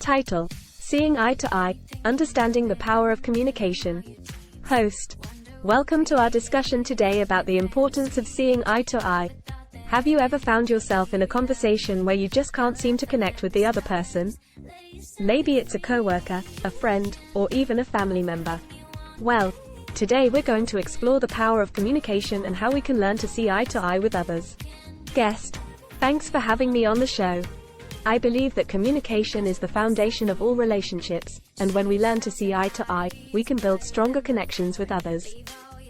Title: Seeing Eye to Eye, Understanding the Power of Communication. Host: Welcome to our discussion today about the importance of seeing eye to eye. Have you ever found yourself in a conversation where you just can't seem to connect with the other person? Maybe it's a coworker, a friend, or even a family member. Well, today we're going to explore the power of communication and how we can learn to see eye to eye with others. Guest: Thanks for having me on the show. I believe that communication is the foundation of all relationships, and when we learn to see eye to eye, we can build stronger connections with others.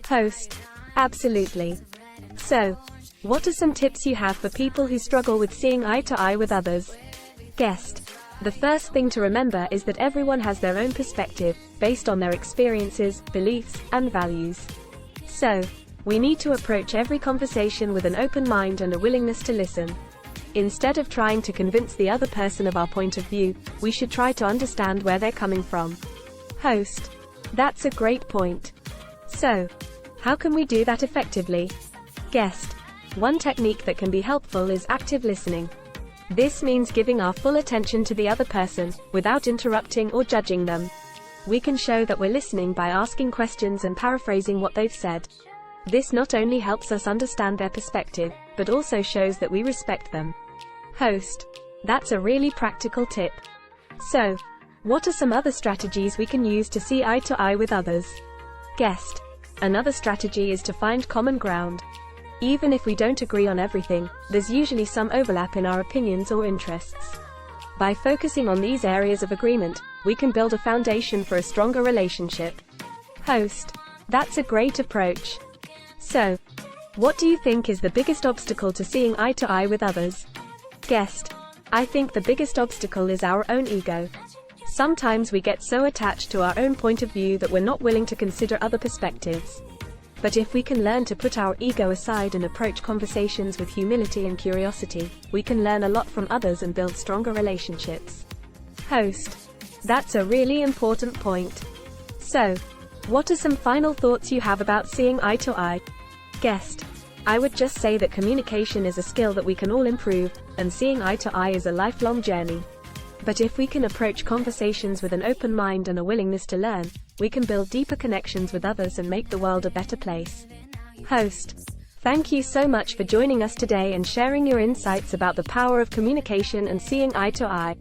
Host: Absolutely. So, what are some tips you have for people who struggle with seeing eye to eye with others? Guest: The first thing to remember is that everyone has their own perspective, based on their experiences, beliefs, and values. So, we need to approach every conversation with an open mind and a willingness to listen. Instead of trying to convince the other person of our point of view, we should try to understand where they're coming from. Host: That's a great point. So, how can we do that effectively? Guest: One technique that can be helpful is active listening. This means giving our full attention to the other person, without interrupting or judging them. We can show that we're listening by asking questions and paraphrasing what they've said. This not only helps us understand their perspective, but also shows that we respect them. Host: That's a really practical tip. So, what are some other strategies we can use to see eye to eye with others? Guest: Another strategy is to find common ground. Even if we don't agree on everything, there's usually some overlap in our opinions or interests. By focusing on these areas of agreement, we can build a foundation for a stronger relationship. Host: That's a great approach. So, what do you think is the biggest obstacle to seeing eye to eye with others? Guest: I think the biggest obstacle is our own ego. Sometimes we get so attached to our own point of view that we're not willing to consider other perspectives. But if we can learn to put our ego aside and approach conversations with humility and curiosity, we can learn a lot from others and build stronger relationships. Host: That's a really important point. So, what are some final thoughts you have about seeing eye to eye? Guest: I would just say that communication is a skill that we can all improve, and seeing eye to eye is a lifelong journey. But if we can approach conversations with an open mind and a willingness to learn, we can build deeper connections with others and make the world a better place. Host: Thank you so much for joining us today and sharing your insights about the power of communication and seeing eye to eye.